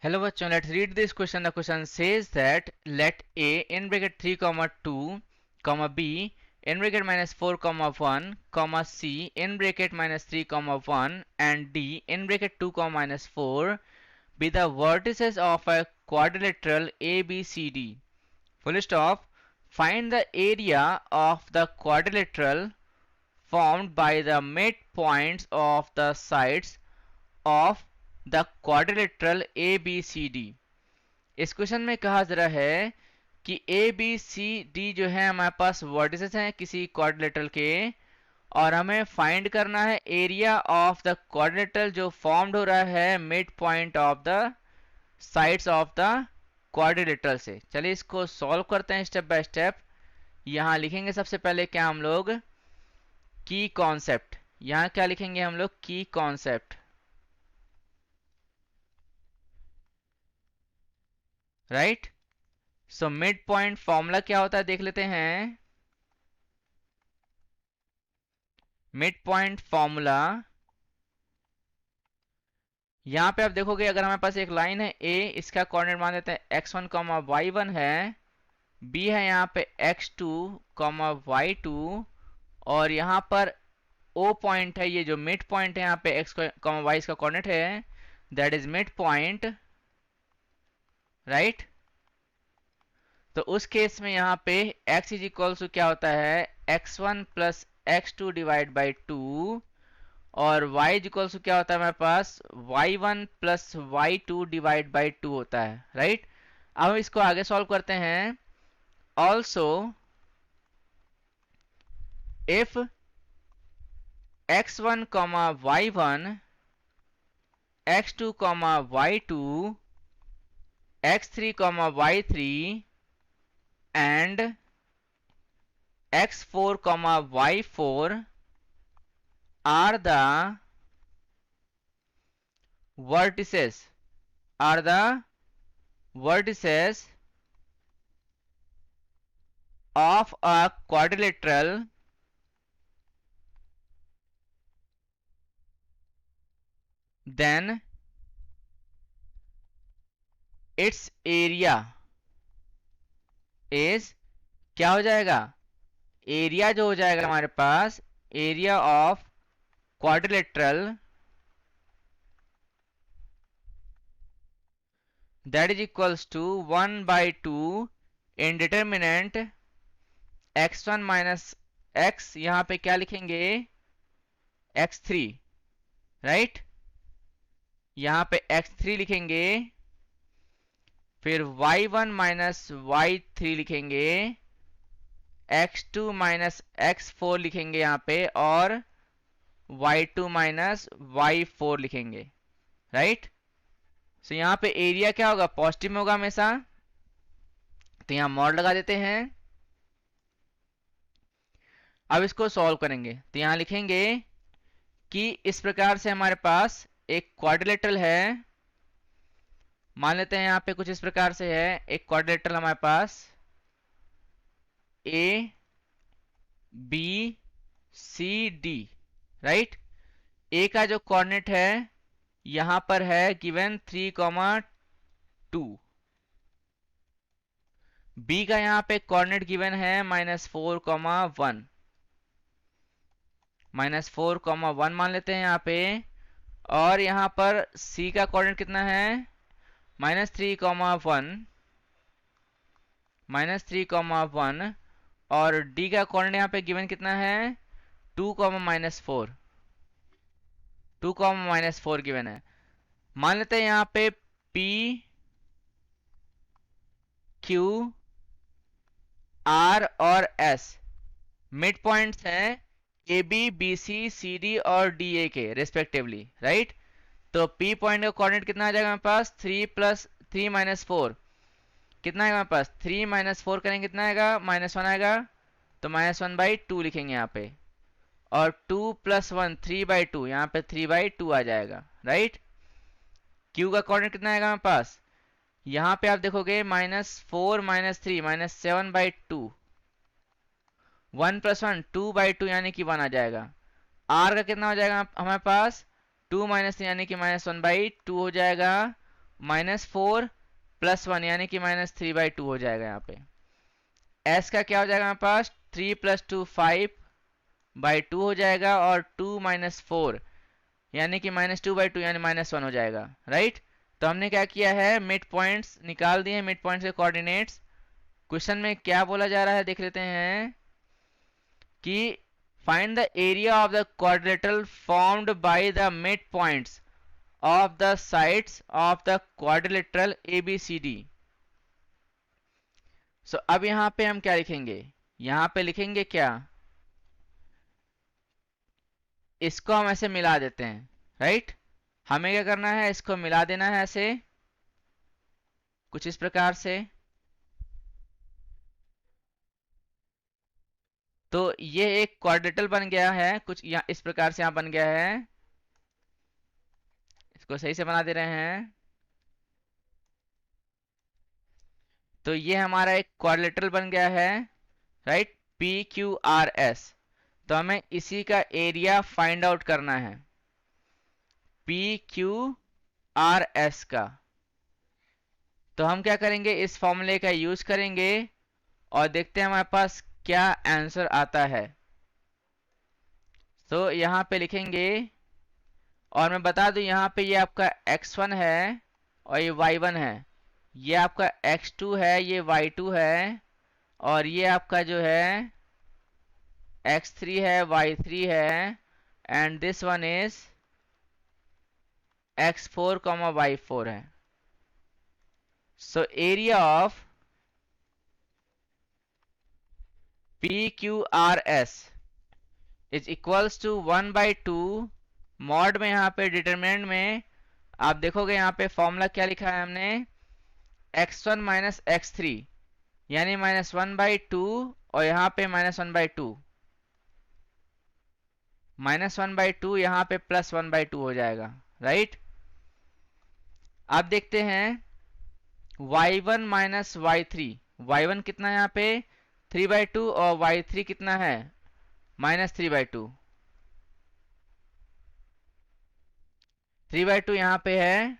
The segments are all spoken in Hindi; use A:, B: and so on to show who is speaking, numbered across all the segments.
A: Hello bachon, let's read this question. The question says that let A in bracket 3 comma 2 comma B in bracket minus 4 comma 1 comma C in bracket minus 3 comma 1 and D in bracket 2 comma minus 4 be the vertices of a quadrilateral ABCD. Full stop. Find the area of the quadrilateral formed by the midpoints of the sides of the quadrilateral A B C D. इस क्वेश्चन में कहा जा रहा है कि ए बी सी डी जो है हमारे पास वर्टिसेस हैं किसी क्वाड्रिलेटरल के, और हमें फाइंड करना है एरिया ऑफ द क्वाड्रिलेटरल जो फॉर्म्ड हो रहा है mid point of the sides of the quadrilateral से। चलिए इसको सॉल्व करते हैं स्टेप बाय स्टेप। यहाँ लिखेंगे सबसे पहले क्या हम लोग, की कॉन्सेप्ट। यहाँ क्या लिखेंगे हम लोग, की concept, right. So mid point formula क्या होता है देख लेते हैं। मिड पॉइंट फॉर्मूला, यहां पे आप देखोगे अगर हमारे पास एक लाइन है ए, इसका कोऑर्डिनेट मान लेते हैं x1 y1 है, b है यहाँ पे x2 y2, और यहाँ पर o पॉइंट है, ये जो मिड पॉइंट है यहाँ पे x y इसका कोऑर्डिनेट है, that is mid point, right. तो उस केस में यहाँ पे x इज इक्वल टू क्या होता है, x1 plus x2 divide by 2, और y इज इक्वल टू क्या होता है हमारे पास, y1 plus y2 divide by 2 होता है, राइट। अब हम इसको आगे सॉल्व करते हैं। Also if x1 y1 x2 y2 x3 y3 and x4 y4 are the vertices of a quadrilateral, then its area is क्या हो जाएगा, एरिया जो हो जाएगा हमारे पास, area of quadrilateral that is equals to 1/2 in determinant x1 minus x, यहां पे क्या लिखेंगे x3, राइट। यहां पे x3 लिखेंगे, फिर y1 माइनस y3 लिखेंगे, x2 माइनस x4 लिखेंगे यहाँ पे, और y2 माइनस y4 लिखेंगे, राइट। सो यहाँ पे एरिया क्या होगा, पॉजिटिव में होगा हमेशा, तो यहाँ मॉड लगा देते हैं। अब इसको सॉल्व करेंगे तो यहाँ लिखेंगे कि इस प्रकार से हमारे पास एक क्वाड्रिलेटरल है, मान लेते हैं यहाँ पे कुछ इस प्रकार से है एक क्वाड्रिलेटरल हमारे पास, A B C D, right. A का जो कोऑर्डिनेट है यहां पर है गिवन 3,2, बी का यहाँ पे कोऑर्डिनेट गिवन है -4,1, -4,1 मान लेते हैं यहाँ पे, और यहाँ पर सी का कोऑर्डिनेट कितना है -3,1, और डी का कोऑर्डिनेट यहाँ पे गिवन कितना है 2, -4, 2, -4 गिवन है। मान लेते हैं यहाँ पे P Q R और S मिड पॉइंट्स हैं A B B C C D और डी ए के रेस्पेक्टिवली, राइट। तो P पॉइंट का कोऑर्डिनेट कितना आ जाएगा हमारे पास 3 + 3 - 4, कितना आएगा हमारे पास 3 - 4 करेंगे कितना आएगा -1 आएगा, तो -1/2 लिखेंगे यहाँ पे, और 2 + 1 3/2, यहाँ पे 3/2 आ जाएगा, राइट। Q का कोऑर्डिनेट कितना आएगा हमारे पास, यहाँ पे आप देखोगे -4 - 3 -7/2, 1 + 1 2/2 यानी कि 1 आ जाएगा। R का कितना हो जाएगा हमारे पास 2 - 3 यानी कि -1/2 हो जाएगा, -4 + 1 यानी कि -3/2 हो जाएगा यहाँ पे। s का क्या हो जाएगा हमारे पास, 3 + 2 5/2 हो जाएगा, और 2 - 4 यानी कि -2/2 यानी -1 हो जाएगा, राइट। तो हमने क्या किया है, मिड पॉइंट्स निकाल दिए, मिड पॉइंट्स के कोऑर्डिनेट्स। क्वेश्चन में क्या बोला जा रहा है देख लेते हैं कि find the area of the quadrilateral formed by the mid points of the sides of the quadrilateral ABCD। सो अब यहां पे हम क्या लिखेंगे, यहां पे लिखेंगे क्या, इसको हम ऐसे मिला देते हैं, राइट। हमें क्या करना है, इसको मिला देना है ऐसे कुछ इस प्रकार से। तो ये एक क्वाड्रेटल बन गया है, कुछ यहाँ इस प्रकार से यहाँ बन गया है। इसको सही से बना दे रहे हैं। तो ये हमारा एक क्वाड्रिलेटरल बन गया है, राइट, PQRS। तो हमें इसी का एरिया फाइंड आउट करना है, PQRS का। तो हम क्या करेंगे, इस फॉर्मूले का यूज करेंगे और देखते हैं हमारे पास क्या आंसर आता है। तो यहाँ पे लिखेंगे, और मैं बता दूं यहाँ पे ये आपका x1 है और ये y1 है, ये आपका x2 है, ये y2 है, और ये आपका जो है x3 है, y3 है, and this one is x4, y4 है। So area of PQRS is equals to 1/2 mod में, यहाँ पे डिटरमिनेंट में आप देखोगे यहाँ पे फॉर्मूला क्या लिखा है हमने, x1 - x3 यानी -1/2, और यहाँ पे -1/2, -1/2 यहाँ पे +1/2 हो जाएगा, राइट। अब देखते हैं y1 - y3, y1 कितना है यहाँ पे 3/2, और y3 कितना है -3/2, 3/2 यहाँ पे है,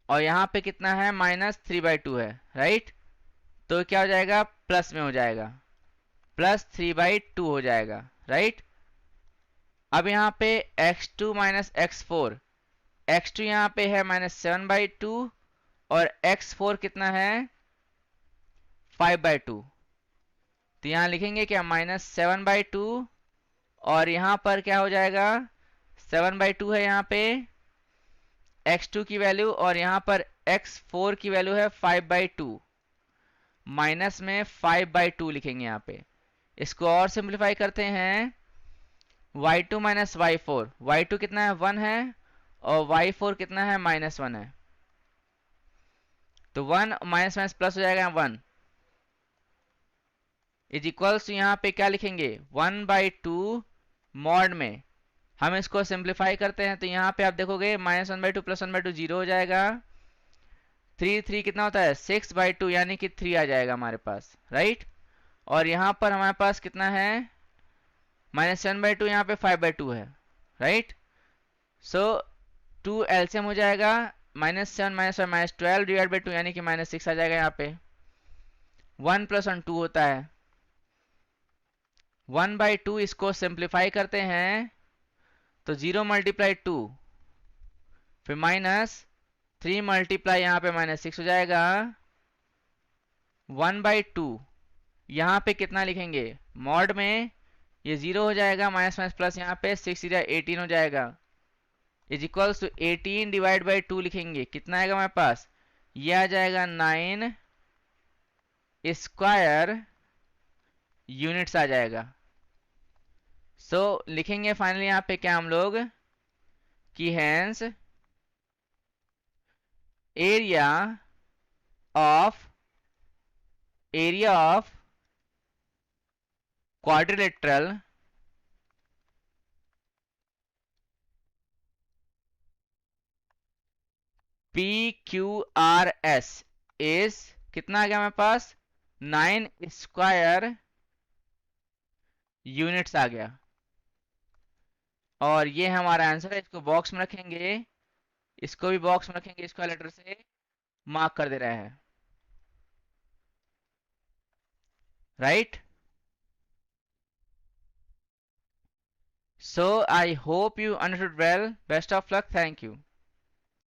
A: और यहाँ पे कितना है -3/2 है, राइट। तो क्या हो जाएगा, प्लस में हो जाएगा, +3/2 हो जाएगा, राइट। अब यहाँ पे x2 - x4, x2 यहाँ पे है -7/2, और x4 कितना है 5/2। तो यहाँ लिखेंगे क्या, -7/2, और यहाँ पर क्या हो जाएगा 7/2 है यहाँ पे x2 की वैल्यू, और यहाँ पर x4 की वैल्यू है 5/2, माइनस में 5/2 लिखेंगे यहाँ पे। इसको और सिंप्लीफाई करते हैं, y2 - y4, y2 कितना है 1 है, और y4 कितना है -1 है। तो 1 माइनस माइनस प्लस हो जाएगा 1 इज इक्वल्स टू, यहाँ पे क्या लिखेंगे 1/2 मॉड में। हम इसको सिंप्लीफाई करते हैं, तो यहाँ पे आप देखोगे -1/2 + 1/2 0 हो जाएगा, 3 कितना होता है 6/2 यानी कि 3 आ जाएगा हमारे पास, राइट। और यहाँ पर हमारे पास कितना है -7/2, यहाँ पे 5/2 है, राइट। सो 2 एलसीएम हो जाएगा, -7 - 1 -12 डिवाइड बाई 2 यानी कि -6 आ जाएगा। यहाँ पे 1 + 1 2 होता है, 1/2 इसको सिंप्लीफाई करते हैं तो 0 × 2, फिर -3 मल्टीप्लाई यहाँ पे -6 हो जाएगा, 1/2 यहाँ पे कितना लिखेंगे मॉड में, ये 0 हो जाएगा, माइनस माइनस प्लस यहाँ पे 6 या 18 हो जाएगा, is equals to 18 divide by 2 लिखेंगे, कितना आएगा हमारे पास, ये आ जाएगा 9 स्क्वायर यूनिट्स आ जाएगा। सो लिखेंगे फाइनली यहाँ पे क्या हम लोग कि हैंस area of quadrilateral PQRS is कितना आ गया हमारे पास 9 स्क्वायर यूनिट्स आ गया, और ये हमारा आंसर है। इसको बॉक्स में रखेंगे इसको भी बॉक्स में रखेंगे, स्क्वायर लेटर से मार्क कर दे रहा है, right. So I hope you understood well. Best of luck. Thank you.